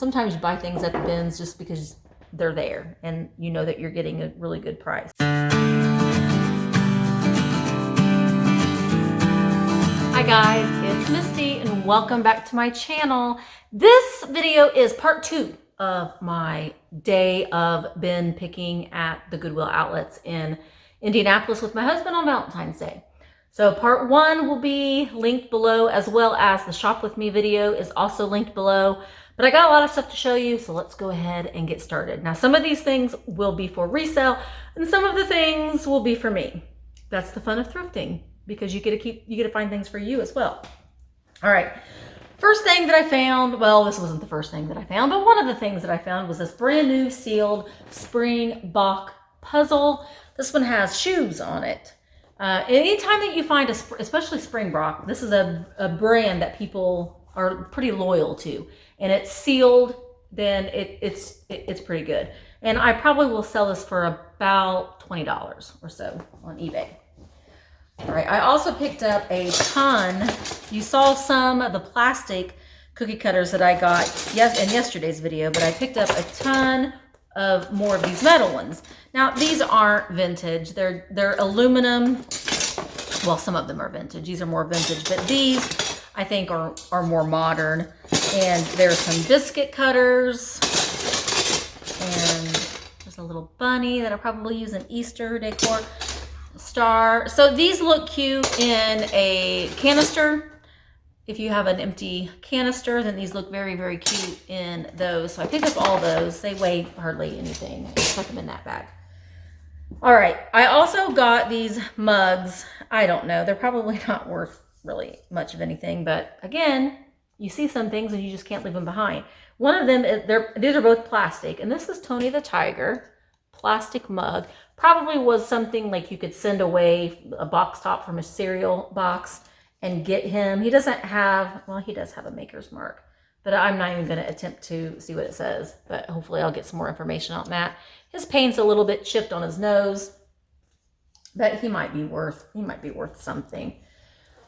sometimes you buy things at the bins just because they're there and you know that you're getting a really good price. Hi guys, it's Misty and welcome back to my channel. This video is part 2 of my day of bin picking at the Goodwill Outlets in Indianapolis with my husband on Valentine's Day. So part 1 will be linked below, as well as the shop with me video is also linked below. But I got a lot of stuff to show you, so let's go ahead and get started. Now, some of these things will be for resale, and some of the things will be for me. That's the fun of thrifting, because you get to find things for you as well. All right. First thing that I found, well, this wasn't the first thing that I found, but one of the things that I found was this brand new sealed spring Bach puzzle. This one has shoes on it. Anytime that you find especially Springbok, this is a brand that people are pretty loyal to, and it's sealed, then it's pretty good. And I probably will sell this for about $20 or so on eBay. All right, I also picked up a ton. You saw some of the plastic cookie cutters that I got in yesterday's video, but I picked up a ton of more of these metal ones. Now, these aren't vintage. They're aluminum. Well, some of them are vintage. These are more vintage, but these I think are more modern. And there's some biscuit cutters. And there's a little bunny that I'll probably use in Easter decor. Star. So these look cute in a canister. If you have an empty canister, then these look very, very cute in those. So I picked up all those. They weigh hardly anything. I just put them in that bag. All right. I also got these mugs. I don't know. They're probably not worth really much of anything. But again, you see some things and you just can't leave them behind. One of them, these are both plastic. And this is Tony the Tiger plastic mug. Probably was something like you could send away a box top from a cereal box and get him. He doesn't have, well, he does have a maker's mark, but I'm not even going to attempt to see what it says, but hopefully I'll get some more information on that. His paint's a little bit chipped on his nose, but he might be worth something.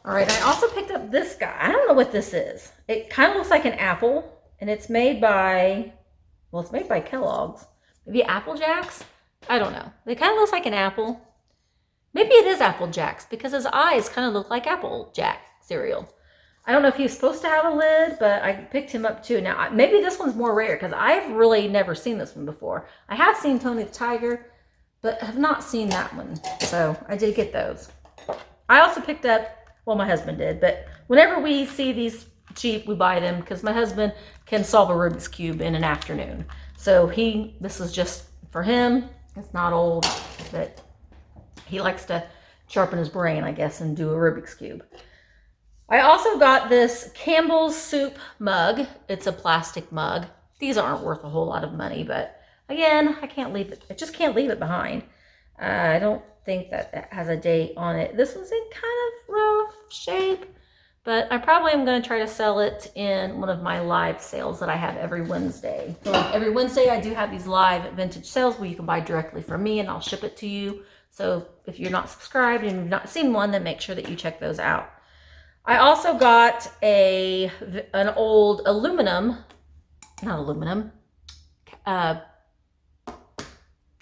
All right, I also picked up this guy. I don't know what this is. It kind of looks like an apple, and it's made by, well, it's made by Kellogg's. Maybe Apple Jacks? I don't know. It kind of looks like an apple. Maybe it is Apple Jacks because his eyes kind of look like Apple Jack cereal. I don't know if he's supposed to have a lid, but I picked him up too. Now, maybe this one's more rare because I've really never seen this one before. I have seen Tony the Tiger, but have not seen that one. So I did get those. I also picked up, well, my husband did, but whenever we see these cheap, we buy them because my husband can solve a Rubik's Cube in an afternoon. So this is just for him. It's not old, but he likes to sharpen his brain, I guess, and do a Rubik's Cube. I also got this Campbell's soup mug. It's a plastic mug. These aren't worth a whole lot of money, but again, I just can't leave it behind. I don't think that it has a date on it. This one's in kind of rough shape, but I probably am going to try to sell it in one of my live sales that I have every Wednesday. So every Wednesday I do have these live vintage sales where you can buy directly from me and I'll ship it to you. So if you're not subscribed and you've not seen one, then make sure that you check those out. I also got an old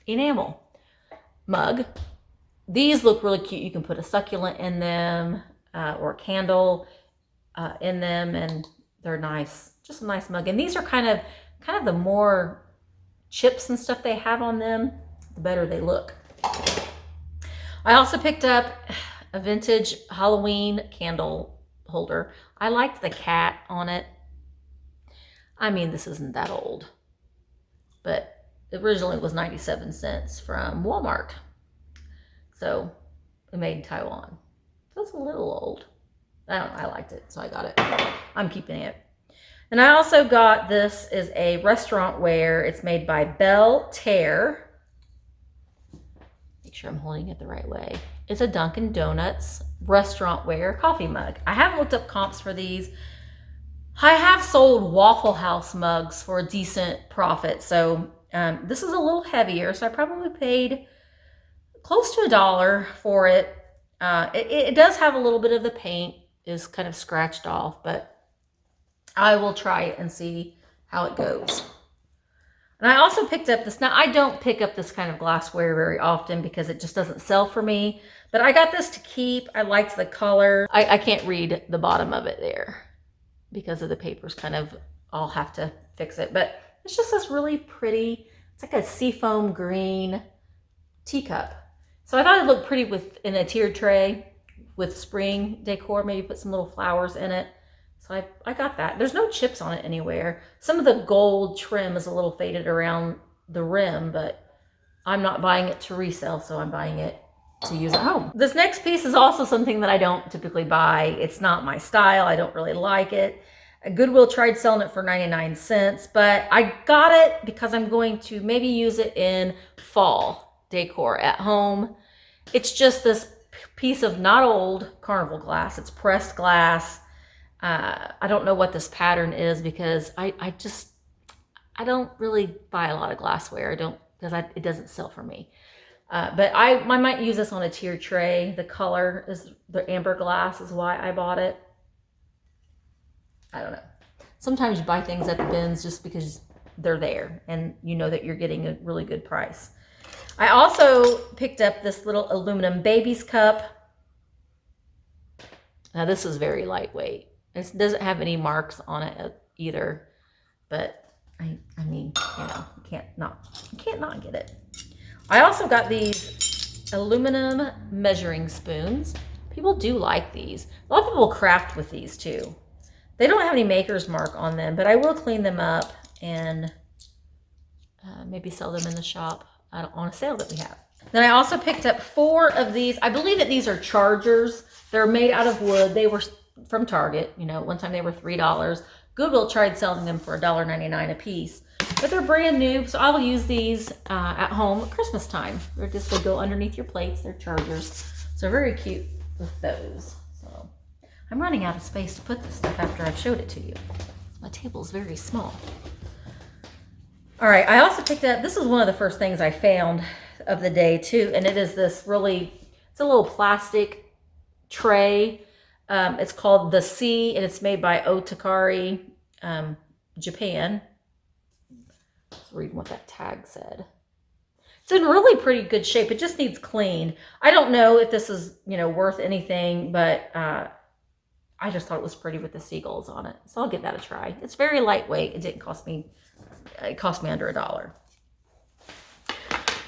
enamel mug. These look really cute. You can put a succulent in them or a candle in them, and they're nice. Just a nice mug. And these are kind of the more chips and stuff they have on them, the better they look. I also picked up a vintage Halloween candle holder. I liked the cat on it. I mean, this isn't that old, but originally it was 97 cents from Walmart. So it made in Taiwan. So it's a little old. I don't know, I liked it, so I got it. I'm keeping it. And I also got, this is a restaurant ware. It's made by Belle Terre. Make sure I'm holding it the right way. It's a Dunkin' Donuts restaurant ware coffee mug. I have looked up comps for these. I have sold Waffle House mugs for a decent profit. So this is a little heavier, so I probably paid close to $1 for it. It does have a little bit of the paint is kind of scratched off, but I will try it and see how it goes. And I also picked up this. Now, I don't pick up this kind of glassware very often because it just doesn't sell for me. But I got this to keep. I liked the color. I can't read the bottom of it there because of the papers kind of, I'll have to fix it. But it's just this really pretty, it's like a seafoam green teacup. So I thought it looked pretty in a tiered tray with spring decor. Maybe put some little flowers in it. So I got that. There's no chips on it anywhere. Some of the gold trim is a little faded around the rim, but I'm not buying it to resell, so I'm buying it to use at home. This next piece is also something that I don't typically buy. It's not my style. I don't really like it. Goodwill tried selling it for 99 cents, but I got it because I'm going to maybe use it in fall decor at home. It's just this piece of not old carnival glass. It's pressed glass. I don't know what this pattern is because I don't really buy a lot of glassware. It doesn't sell for me. But I might use this on a tiered tray. The color is the amber glass is why I bought it. I don't know. Sometimes you buy things at the bins just because they're there and you know that you're getting a really good price. I also picked up this little aluminum baby's cup. Now this is very lightweight. It doesn't have any marks on it either, but I mean, you know, you can't not get it. I also got these aluminum measuring spoons. People do like these. A lot of people craft with these too. They don't have any maker's mark on them, but I will clean them up and maybe sell them in the shop on a sale that we have. Then I also picked up 4 of these. I believe that these are chargers. They're made out of wood. They were from Target. You know, one time they were $3. Goodwill tried selling them for $1.99 a piece, but they're brand new. So I will use these at home at Christmas time. They're just, they go underneath your plates. They're chargers. So very cute with those. So I'm running out of space to put this stuff after I've showed it to you. My table is very small. All right, I also picked up, this is one of the first things I found of the day too, and it is this it's a little plastic tray. It's called The Sea, and it's made by Otakari, Japan. Let's read what that tag said. It's in really pretty good shape. It just needs cleaned. I don't know if this is, you know, worth anything, but I just thought it was pretty with the seagulls on it. So I'll give that a try. It's very lightweight. It cost me under $1.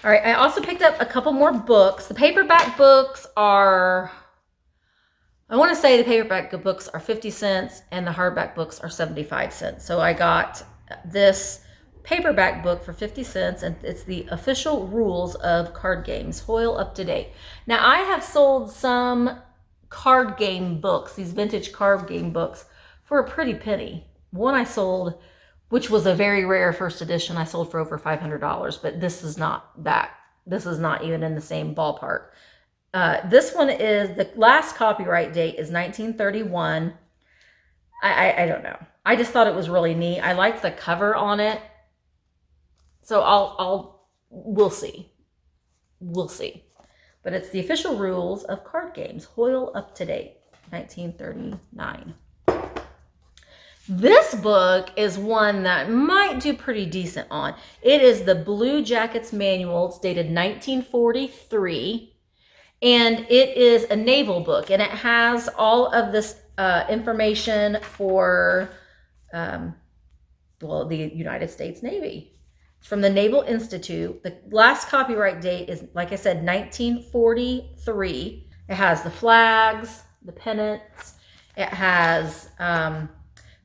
All right, I also picked up a couple more books. The paperback books are, I want to say the paperback books are 50 cents and the hardback books are 75 cents. So I got this paperback book for 50 cents, and it's the official rules of card games, Hoyle Up to Date. Now, I have sold some card game books, these vintage card game books, for a pretty penny. One I sold, which was a very rare first edition, I sold for over $500, but this is not that. This is not even in the same ballpark. This one is, the last copyright date is 1931. I don't know. I just thought it was really neat. I liked the cover on it. So we'll see. We'll see. But it's the official rules of card games, Hoyle Up to Date, 1939. This book is one that might do pretty decent on. It is the Blue Jackets Manual. It's dated 1943. And it is a naval book. And it has all of this information for, the United States Navy. It's from the Naval Institute. The last copyright date is, like I said, 1943. It has the flags, the pennants. It has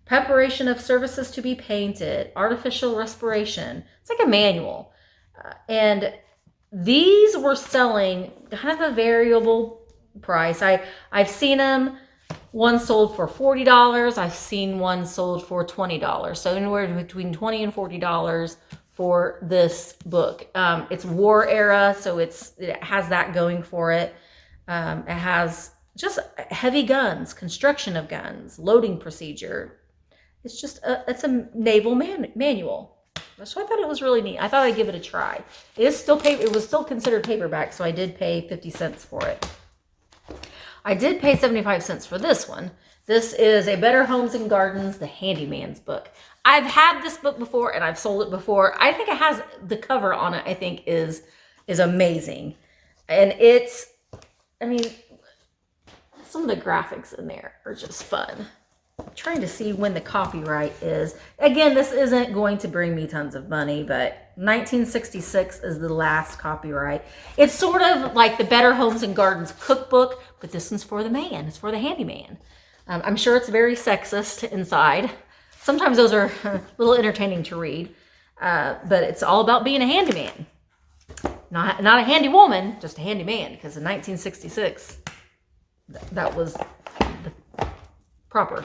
preparation of services to be painted, artificial respiration. It's like a manual. And these were selling kind of a variable price. I've seen them, one sold for $40. I've seen one sold for $20. So anywhere between $20 and $40 for this book. It's war era, so it has that going for it. It has just heavy guns, construction of guns, loading procedure. It's just it's a naval manual. So I thought it was really neat. I thought I'd give it a try. It is still it was still considered paperback, so I did pay 50 cents for it. I did pay 75 cents for this one. This is A Better Homes and Gardens, the Handyman's book. I've had this book before and I've sold it before. I think it has the cover on it, I think is amazing. And it's, I mean, some of the graphics in there are just fun. I'm trying to see when the copyright is. Again, this isn't going to bring me tons of money, but 1966 is the last copyright. It's sort of like the Better Homes and Gardens cookbook, but this one's for the man. It's for the handyman. I'm sure it's very sexist inside. Sometimes those are a little entertaining to read, but it's all about being a handyman. Not a handy woman, just a handyman, because in 1966, that was the proper.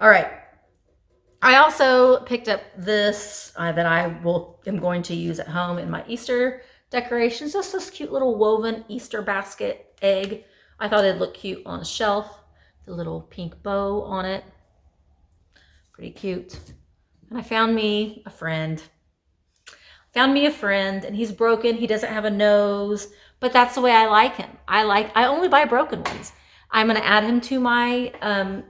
All right. I also picked up this that I am going to use at home in my Easter decorations. Just this cute little woven Easter basket egg. I thought it'd look cute on a shelf. The little pink bow on it. Pretty cute. And I found me a friend. And he's broken. He doesn't have a nose, but that's the way I like him. I only buy broken ones. I'm going to add him to my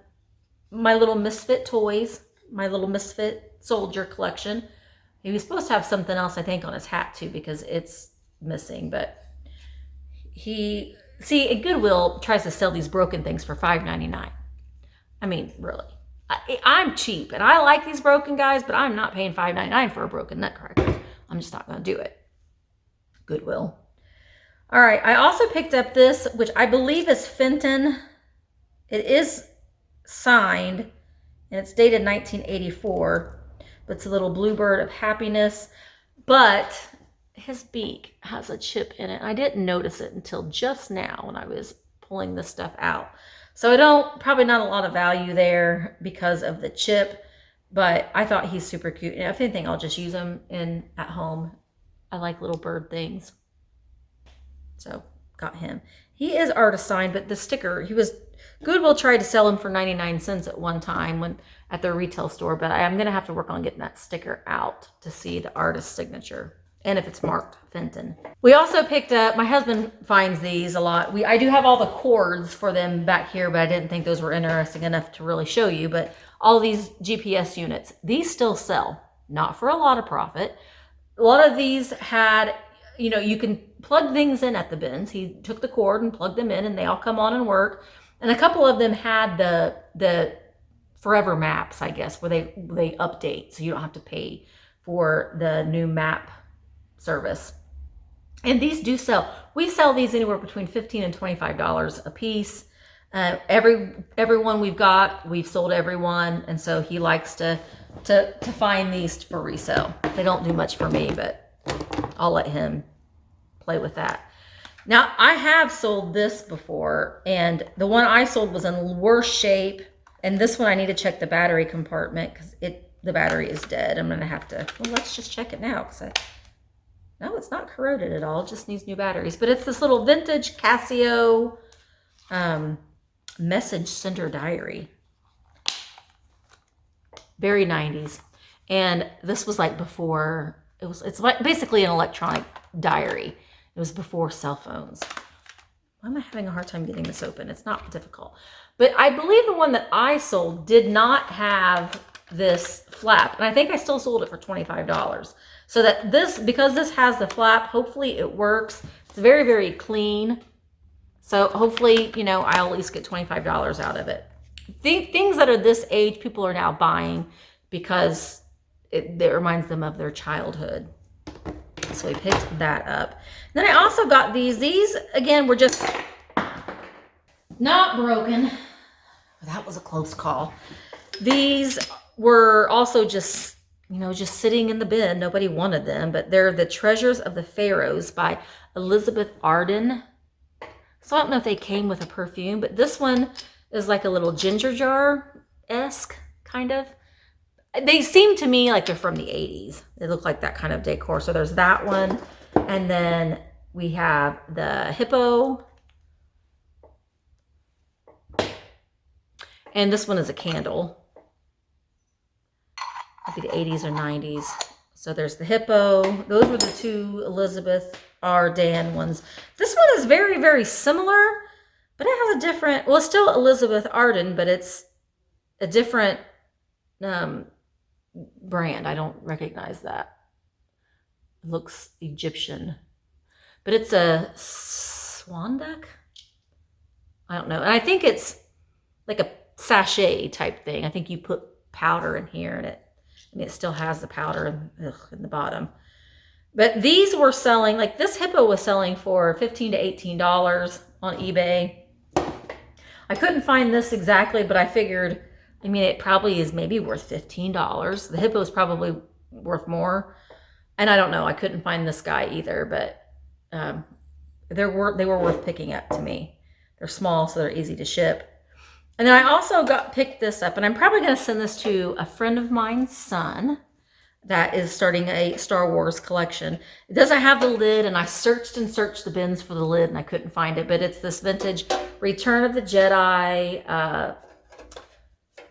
my little misfit toys, my little misfit soldier collection. He was supposed to have something else, I think, on his hat too, because it's missing. But Goodwill tries to sell these broken things for $5.99. I mean, really. I'm cheap, and I like these broken guys, but I'm not paying $5.99 for a broken nutcracker. I'm just not going to do it. Goodwill. All right, I also picked up this, which I believe is Fenton. It is signed, and it's dated 1984, but it's a little bluebird of happiness, but his beak has a chip in it. I didn't notice it until just now when I was pulling this stuff out. So probably not a lot of value there because of the chip, but I thought he's super cute. And if anything, I'll just use him at home. I like little bird things. So got him. He is artist signed, but the sticker, Goodwill tried to sell him for 99 cents at one time at their retail store, but I'm going to have to work on getting that sticker out to see the artist signature and if it's marked Fenton. We also picked up, my husband finds these a lot. I do have all the cords for them back here, but I didn't think those were interesting enough to really show you, but all these GPS units, these still sell, not for a lot of profit. A lot of these had, you can plug things in at the bins. He took the cord and plugged them in, and they all come on and work. And a couple of them had the forever maps, I guess, where they update, so you don't have to pay for the new map service. And these do sell. We sell these anywhere between $15 and $25 a piece. Everyone we've sold everyone, and so he likes to find these for resale. They don't do much for me, but I'll let him play with that. Now, I have sold this before, and the one I sold was in worse shape, and this one I need to check the battery compartment because the battery is dead. I'm gonna have to, well, let's just check it now because no, it's not corroded at all. It just needs new batteries. But it's this little vintage Casio message center diary. Very 90s. And this was like before, it's like basically an electronic diary. It was before cell phones. Why am I having a hard time getting this open? It's not difficult. But I believe the one that I sold did not have this flap. And I think I still sold it for $25. So that because this has the flap, hopefully it works. It's very, very clean. So hopefully, I'll at least get $25 out of it. Things that are this age, people are now buying because it reminds them of their childhood. So we picked that up. Then I also got these. These, again, were just not broken. That was a close call. These were also just sitting in the bin. Nobody wanted them, but they're the Treasures of the Pharaohs by Elizabeth Arden. So I don't know if they came with a perfume, but this one is like a little ginger jar-esque, kind of. They seem to me like they're from the 80s. They look like that kind of decor. So there's that one. And then we have the hippo. And this one is a candle. Maybe the 80s or 90s. So there's the hippo. Those were the two Elizabeth Arden ones. This one is very, very similar, but it has a different, well, it's still Elizabeth Arden, but it's a different brand. I don't recognize that. It looks Egyptian, but it's a swan duck. I don't know. And I think it's like a sachet type thing. I think you put powder in here and it still has the powder in the bottom. But these were selling, like this hippo was selling for $15 to $18 on eBay. I couldn't find this exactly, but I figured, I mean, it probably is maybe worth $15. The hippo is probably worth more. And I don't know, I couldn't find this guy either, but they were worth picking up to me. They're small, so they're easy to ship. And then I also picked this up, and I'm probably going to send this to a friend of mine's son that is starting a Star Wars collection. It doesn't have the lid, and I searched and searched the bins for the lid, and I couldn't find it, but it's this vintage Return of the Jedi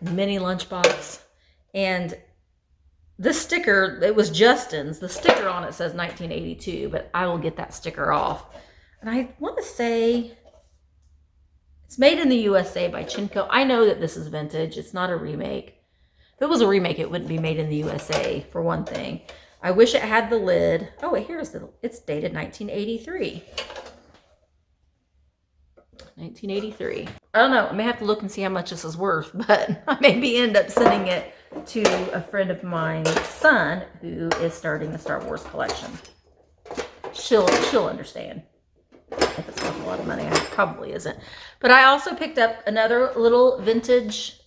mini lunchbox. And this sticker, it was Justin's. The sticker on it says 1982, but I will get that sticker off. And I want to say it's made in the USA by Chinko. I know that this is vintage. It's not a remake. If it was a remake, it wouldn't be made in the USA, for one thing. I wish it had the lid. Oh, wait, here's it's dated 1983. 1983. I don't know. I may have to look and see how much this is worth, but I maybe end up sending it to a friend of mine's son who is starting a Star Wars collection. She'll understand. If it's worth a lot of money, it probably isn't. But I also picked up another little vintage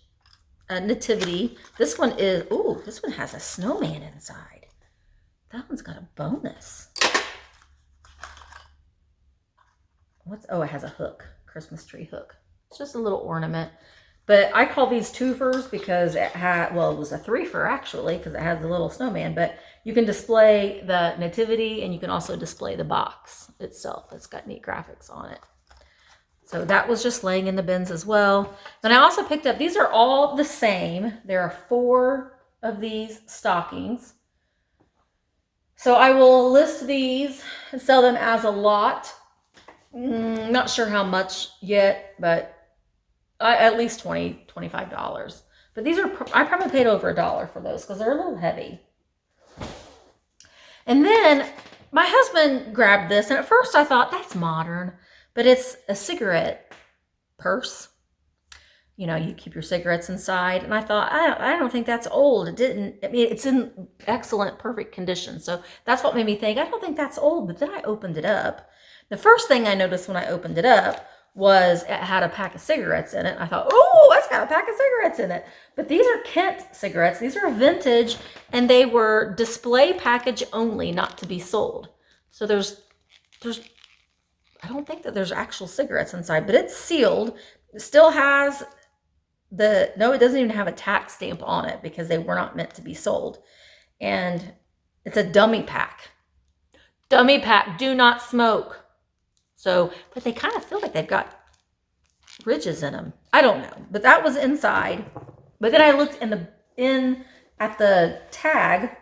nativity. This one is, ooh, this one has a snowman inside. That one's got a bonus. Oh, it has a hook, Christmas tree hook. It's just a little ornament. But I call these twofers because it was a threefer actually, because it has the little snowman, but you can display the nativity and you can also display the box itself. It's got neat graphics on it. So that was just laying in the bins as well. Then I also picked up, these are all the same. There are 4 of these stockings. So I will list these and sell them as a lot. Not sure how much yet, but at least $20, $25. But these are, I probably paid over $1 for those because they're a little heavy. And then my husband grabbed this, and at first I thought that's modern, but it's a cigarette purse. You know, you keep your cigarettes inside. And I thought, I don't think that's old. It's in excellent, perfect condition. So that's what made me think, I don't think that's old. But then I opened it up. The first thing I noticed when I opened it up was it had a pack of cigarettes in it. I thought, oh, that's got a pack of cigarettes in it. But these are Kent cigarettes. These are vintage, and they were display package only, not to be sold. So there's I don't think that there's actual cigarettes inside, but it's sealed. It still has no, it doesn't even have a tax stamp on it because they were not meant to be sold. And it's a dummy pack. Dummy pack, do not smoke. So, but they kind of feel like they've got ridges in them. I don't know, but that was inside. But then I looked at the tag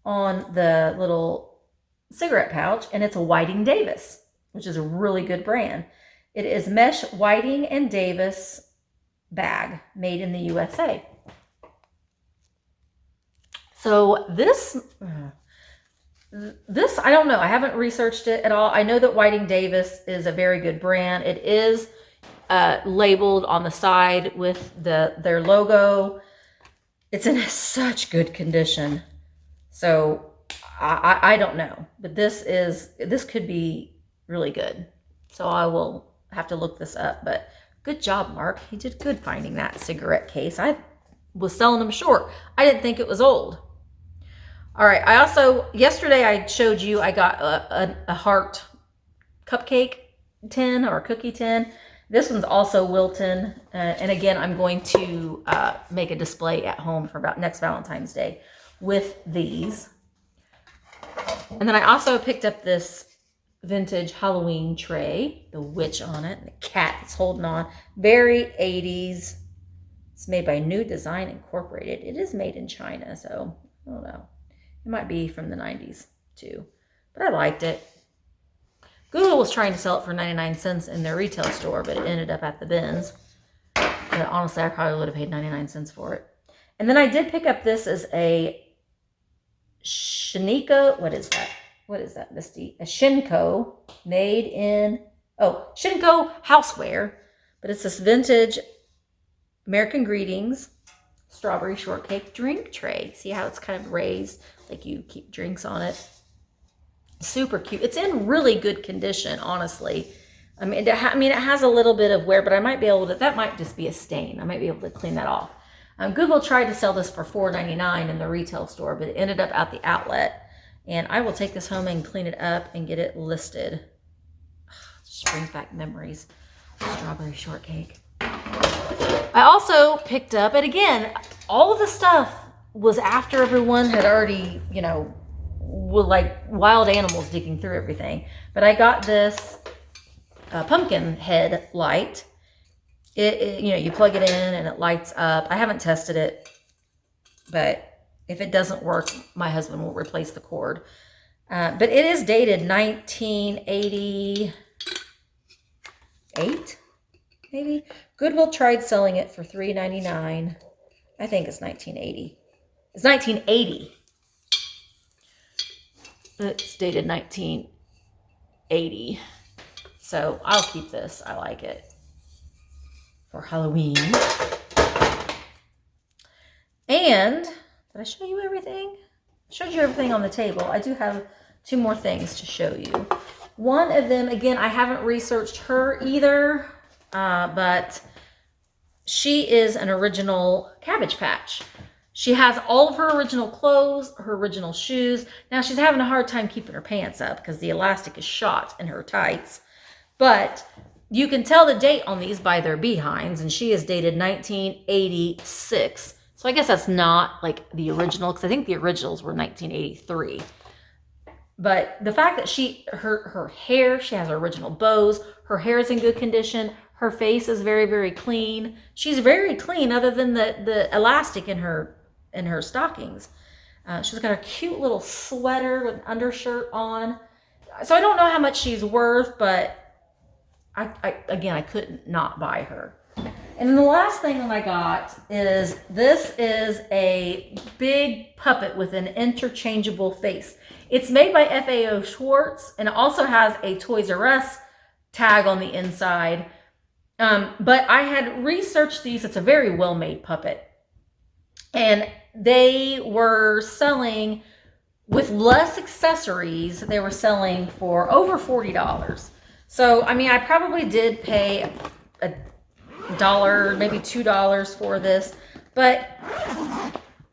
on the little cigarette pouch, and it's a Whiting Davis, which is a really good brand. It is mesh Whiting and Davis bag made in the USA. So this, I don't know. I haven't researched it at all. I know that Whiting Davis is a very good brand. It is labeled on the side with their logo. It's in such good condition. So I don't know, but this could be really good. So I will have to look this up, but good job, Mark. He did good finding that cigarette case. I was selling them short. I didn't think it was old. All right. I also, yesterday I showed you, I got a heart cupcake tin or cookie tin. This one's also Wilton. And again, I'm going to make a display at home for about next Valentine's Day with these. And then I also picked up this vintage Halloween tray, the witch on it, and the cat that's holding on. Very 80s. It's made by New Design Incorporated. It is made in China, so I don't know. It might be from the 90s too, but I liked it. Goodwill was trying to sell it for 99 cents in their retail store, but it ended up at the bins. But honestly, I probably would have paid 99 cents for it. And then I did pick up this as a Shinika, what is that? What is that, Misty? A Shinko made in, Shinko houseware. But it's this vintage American Greetings strawberry shortcake drink tray. See how it's kind of raised, like you keep drinks on it. Super cute. It's in really good condition, honestly. I mean, it has a little bit of wear, but I might be able to, that might just be a stain. I might be able to clean that off. Goodwill tried to sell this for $4.99 in the retail store, but it ended up at the outlet. And I will take this home and clean it up and get it listed. It just brings back memories. Strawberry shortcake. I also picked up, and again, all of the stuff was after everyone had already, you know, were like wild animals digging through everything. But I got this pumpkin head light. You know, you plug it in and it lights up. I haven't tested it, but if it doesn't work, my husband will replace the cord. But it is dated 1988, maybe. Goodwill tried selling it for $3.99. I think it's 1980. It's 1980. It's dated 1980. So I'll keep this. I like it for Halloween. And did I show you everything? I showed you everything on the table. I do have 2 more things to show you. One of them, again, I haven't researched her either, but she is an original Cabbage Patch. She has all of her original clothes, her original shoes. Now she's having a hard time keeping her pants up because the elastic is shot in her tights. But you can tell the date on these by their behinds, and she is dated 1986. So I guess that's not like the original, because I think the originals were 1983. But the fact that her hair, she has her original bows, her hair is in good condition, her face is very, very clean. She's very clean other than the elastic in her stockings. She's got a cute little sweater with an undershirt on. So I don't know how much she's worth, but I couldn't not buy her. And then the last thing that I got is, this is a big puppet with an interchangeable face. It's made by FAO Schwartz, and it also has a Toys R Us tag on the inside. But I had researched these. It's a very well-made puppet. And they were selling, with less accessories, they were selling for over $40. So, I mean, I probably did pay $1, maybe $2 for this, but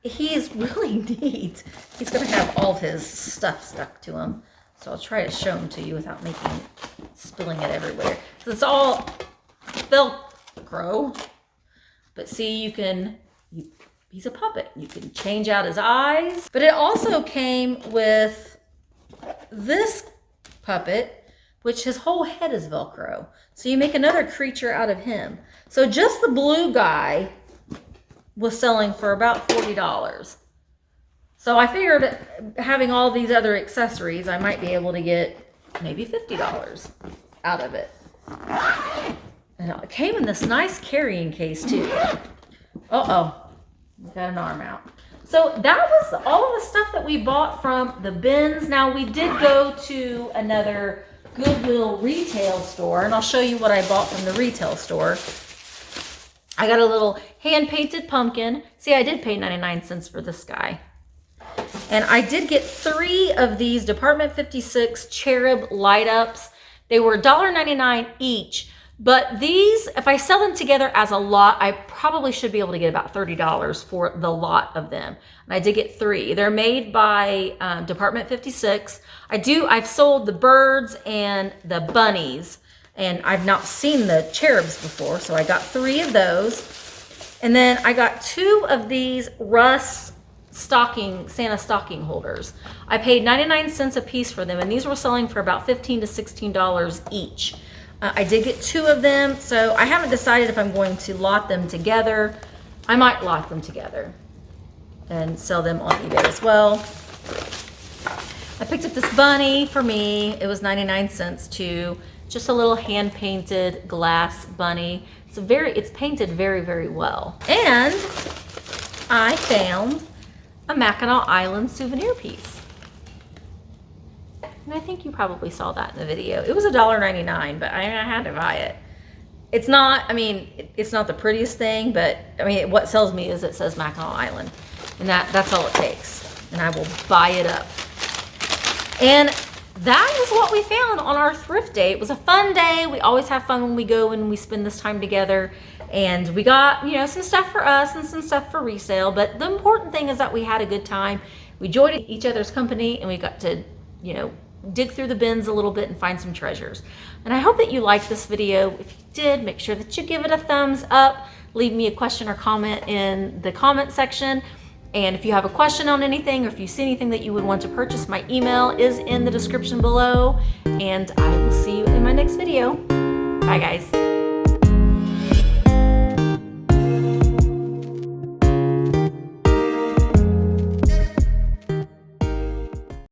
he's really neat. He's going to have all of his stuff stuck to him. So I'll try to show him to you without spilling it everywhere. So it's all Velcro, but see, he's a puppet. You can change out his eyes, but it also came with this puppet, which his whole head is Velcro. So you make another creature out of him. So just the blue guy was selling for about $40. So I figured, having all these other accessories, I might be able to get maybe $50 out of it. And it came in this nice carrying case too. Uh-oh, got an arm out. So that was all of the stuff that we bought from the bins. Now we did go to another Goodwill retail store, and I'll show you what I bought from the retail store. I got a little hand-painted pumpkin. See, I did pay 99 cents for this guy. And I did get 3 of these Department 56 cherub light-ups. They were $1.99 each. But these, if I sell them together as a lot, I probably should be able to get about $30 for the lot of them. And I did get 3. They're made by Department 56. I've sold the birds and the bunnies, and I've not seen the cherubs before, so I got 3 of those. And then I got 2 of these Russ Santa stocking holders. I paid 99 cents a piece for them, and these were selling for about $15 to $16 each. I did get 2 of them, so I haven't decided if I'm going to lot them together. I might lot them together and sell them on eBay as well. I picked up this bunny for me. It was 99 cents too. Just a little hand-painted glass bunny. It's painted very, very well. And I found a Mackinac Island souvenir piece. And I think you probably saw that in the video. It was $1.99, but I had to buy it. It's not, I mean, it's not the prettiest thing, but I mean, what sells me is it says Mackinac Island. And that's all it takes. And I will buy it up. And that is what we found on our thrift day. It was a fun day. We always have fun when we go and we spend this time together. And we got, you know, some stuff for us and some stuff for resale. But the important thing is that we had a good time. We enjoyed each other's company, and we got to, you know, dig through the bins a little bit and find some treasures. And I hope that you liked this video. If you did, make sure that you give it a thumbs up. Leave me a question or comment in the comment section. And if you have a question on anything, or if you see anything that you would want to purchase, my email is in the description below. And I will see you in my next video. Bye, guys.